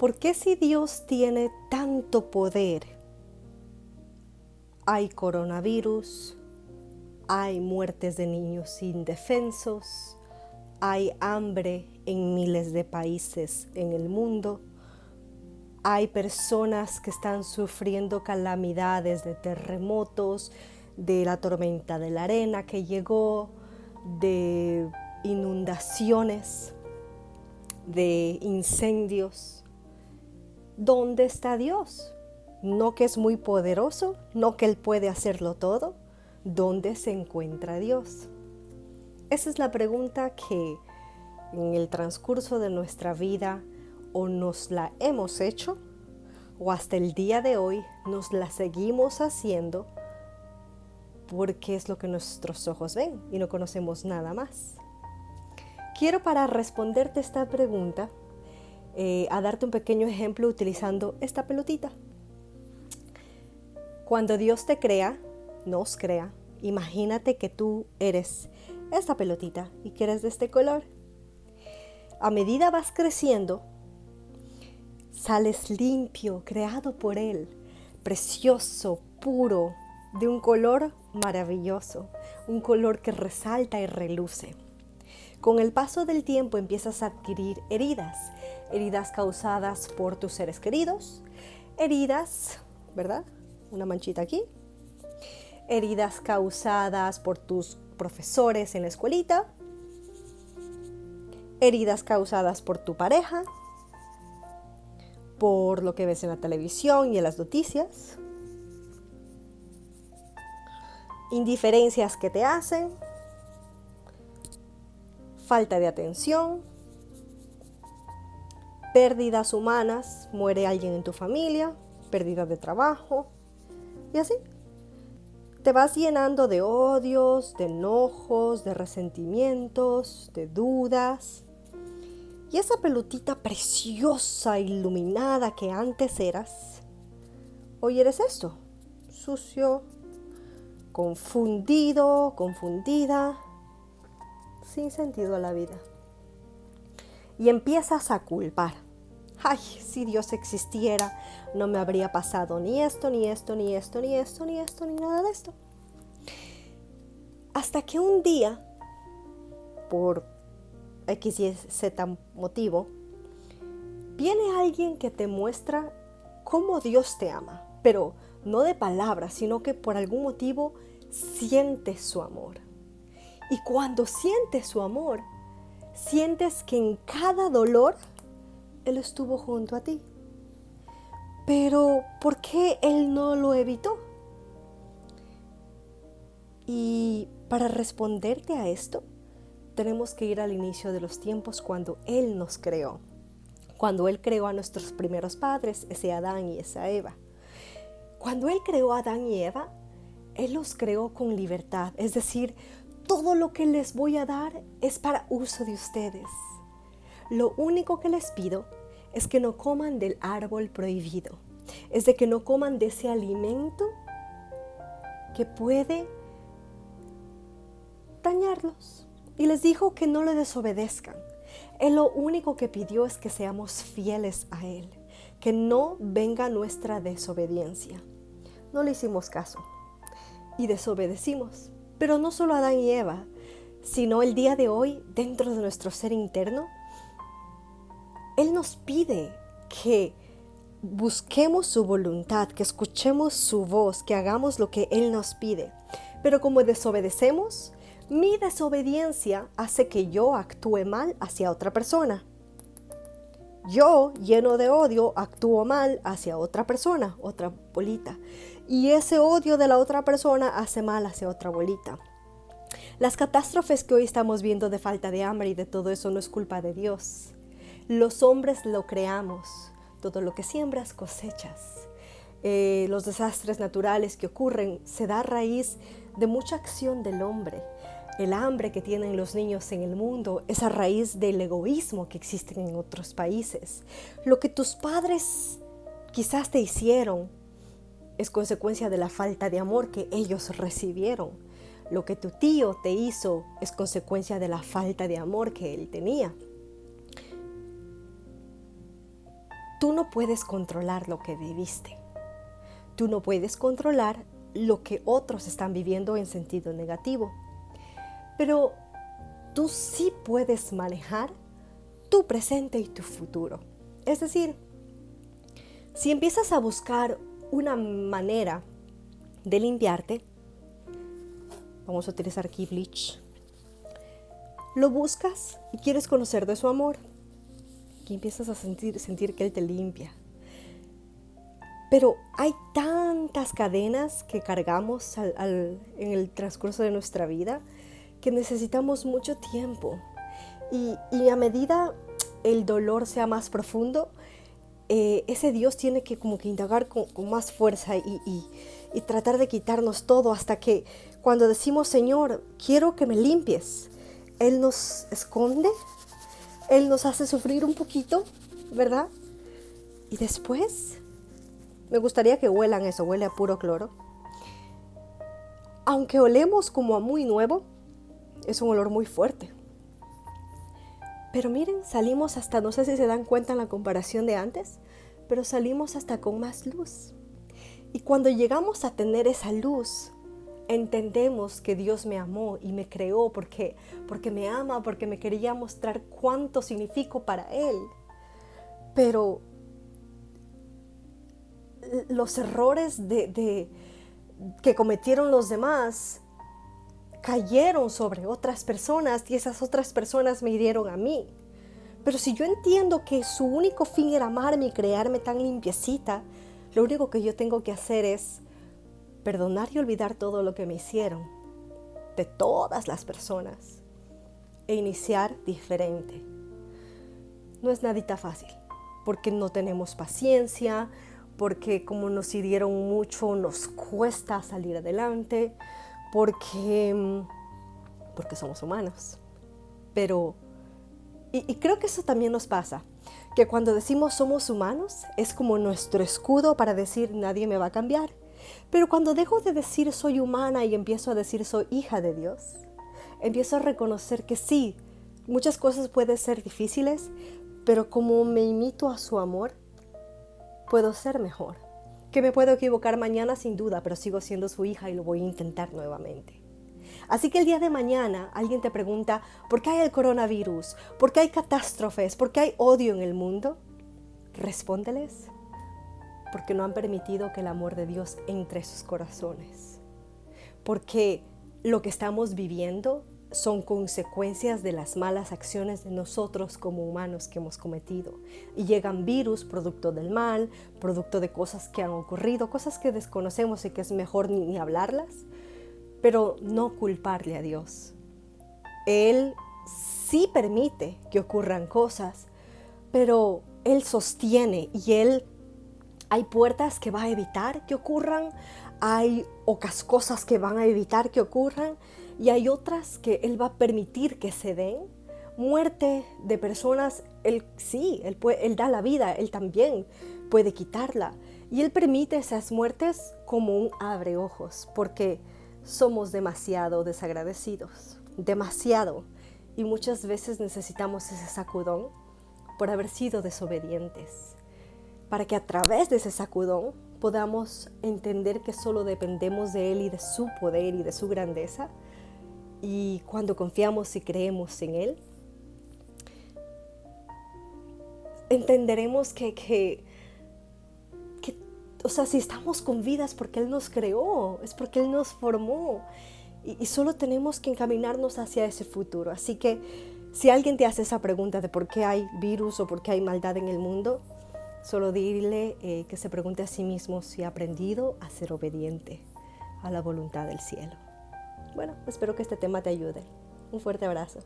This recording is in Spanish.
¿Por qué si Dios tiene tanto poder, hay coronavirus, hay muertes de niños indefensos, hay hambre en miles de países en el mundo, hay personas que están sufriendo calamidades de terremotos, de la tormenta de la arena que llegó, de inundaciones, de incendios? ¿Dónde está Dios? ¿No que es muy poderoso? ¿No que Él puede hacerlo todo? ¿Dónde se encuentra Dios? Esa es la pregunta que en el transcurso de nuestra vida o nos la hemos hecho o hasta el día de hoy nos la seguimos haciendo porque es lo que nuestros ojos ven y no conocemos nada más. Quiero, para responderte esta pregunta, a darte un pequeño ejemplo utilizando esta pelotita. Cuando Dios te crea, nos crea, imagínate que tú eres esta pelotita y que eres de este color. A medida vas creciendo, sales limpio, creado por Él, precioso, puro, de un color maravilloso, un color que resalta y reluce. Con el paso del tiempo empiezas a adquirir heridas causadas por tus seres queridos, heridas, ¿verdad? Una manchita aquí. Heridas causadas por tus profesores en la escuelita, heridas causadas por tu pareja, por lo que ves en la televisión y en las noticias, indiferencias que te hacen, falta de atención, pérdidas humanas, muere alguien en tu familia, pérdida de trabajo y así. Te vas llenando de odios, de enojos, de resentimientos, de dudas. Y esa pelotita preciosa, iluminada que antes eras, hoy eres esto, sucio, confundido, confundida, sin sentido a la vida. Y empiezas a culpar. Ay, si Dios existiera, no me habría pasado ni esto, ni esto, ni esto, ni esto, ni esto, ni nada de esto. Hasta que un día, por X y Z motivo, viene alguien que te muestra cómo Dios te ama, pero no de palabras, sino que por algún motivo sientes su amor. Y cuando sientes su amor, sientes que en cada dolor Él estuvo junto a ti. Pero ¿por qué Él no lo evitó? Y para responderte a esto, tenemos que ir al inicio de los tiempos cuando Él nos creó. Cuando Él creó a nuestros primeros padres, ese Adán y esa Eva. Cuando Él creó a Adán y Eva, Él los creó con libertad. Es decir, todo lo que les voy a dar es para uso de ustedes. Lo único que les pido es que no coman del árbol prohibido. Es de que no coman de ese alimento que puede dañarlos. Y les dijo que no le desobedezcan. Él lo único que pidió es que seamos fieles a Él, que no venga nuestra desobediencia. No le hicimos caso y desobedecimos. Pero no solo Adán y Eva, sino el día de hoy, dentro de nuestro ser interno, Él nos pide que busquemos su voluntad, que escuchemos su voz, que hagamos lo que Él nos pide. Pero como desobedecemos, mi desobediencia hace que yo actúe mal hacia otra persona. Yo, lleno de odio, actúo mal hacia otra persona, otra bolita. Y ese odio de la otra persona hace mal hacia otra bolita. Las catástrofes que hoy estamos viendo de falta de hambre y de todo eso no es culpa de Dios. Los hombres lo creamos. Todo lo que siembras cosechas. Los desastres naturales que ocurren se da a raíz de mucha acción del hombre. El hambre que tienen los niños en el mundo es a raíz del egoísmo que existe en otros países. Lo que tus padres quizás te hicieron es consecuencia de la falta de amor que ellos recibieron. Lo que tu tío te hizo es consecuencia de la falta de amor que él tenía. tú no puedes controlar lo que viviste. Tú no puedes controlar lo que otros están viviendo en sentido negativo. Pero tú sí puedes manejar tu presente y tu futuro. Es decir, si empiezas a buscar una manera de limpiarte, vamos a utilizar aquí bleach, lo buscas y quieres conocer de su amor, y empiezas a sentir que Él te limpia. Pero hay tantas cadenas que cargamos en el transcurso de nuestra vida que necesitamos mucho tiempo. Y a medida el dolor sea más profundo, ese Dios tiene que como que indagar con más fuerza y tratar de quitarnos todo hasta que cuando decimos, Señor, quiero que me limpies, Él nos esconde, Él nos hace sufrir un poquito, ¿verdad? Y después, me gustaría que huelan eso, huele a puro cloro. Aunque olemos como a muy nuevo, es un olor muy fuerte. Pero miren, salimos hasta, no sé si se dan cuenta en la comparación de antes, pero salimos hasta con más luz. Y cuando llegamos a tener esa luz, entendemos que Dios me amó y me creó porque me ama, porque me quería mostrar cuánto significo para Él. Pero los errores que cometieron los demás cayeron sobre otras personas y esas otras personas me hirieron a mí. Pero si yo entiendo que su único fin era amarme y crearme tan limpiecita, lo único que yo tengo que hacer es perdonar y olvidar todo lo que me hicieron, de todas las personas, e iniciar diferente. No es nadita fácil, porque no tenemos paciencia, porque como nos hirieron mucho, nos cuesta salir adelante, porque somos humanos. Pero, y creo que eso también nos pasa, que cuando decimos somos humanos, es como nuestro escudo para decir nadie me va a cambiar. Pero cuando dejo de decir soy humana y empiezo a decir soy hija de Dios, empiezo a reconocer que sí, muchas cosas pueden ser difíciles, pero como me imito a su amor, puedo ser mejor. Que me puedo equivocar mañana sin duda, pero sigo siendo su hija y lo voy a intentar nuevamente. Así que el día de mañana alguien te pregunta ¿por qué hay el coronavirus? ¿Por qué hay catástrofes? ¿Por qué hay odio en el mundo? Respóndeles, porque no han permitido que el amor de Dios entre a sus corazones. Porque lo que estamos viviendo son consecuencias de las malas acciones de nosotros como humanos que hemos cometido. Y llegan virus producto del mal, producto de cosas que han ocurrido, cosas que desconocemos y que es mejor ni hablarlas, pero no culparle a Dios. Él sí permite que ocurran cosas, pero Él sostiene y hay puertas que va a evitar que ocurran, hay cosas que van a evitar que ocurran, y hay otras que Él va a permitir que se den. Muerte de personas, Él da la vida, Él también puede quitarla. Y Él permite esas muertes como un abreojos, porque somos demasiado desagradecidos, demasiado. Y muchas veces necesitamos ese sacudón por haber sido desobedientes, para que a través de ese sacudón podamos entender que solo dependemos de Él y de su poder y de su grandeza. Y cuando confiamos y creemos en Él, entenderemos que o sea, si estamos con vida es porque Él nos creó, es porque Él nos formó. Y solo tenemos que encaminarnos hacia ese futuro. Así que si alguien te hace esa pregunta de por qué hay virus o por qué hay maldad en el mundo, solo dile que se pregunte a sí mismo si ha aprendido a ser obediente a la voluntad del cielo. Bueno, espero que este tema te ayude. Un fuerte abrazo.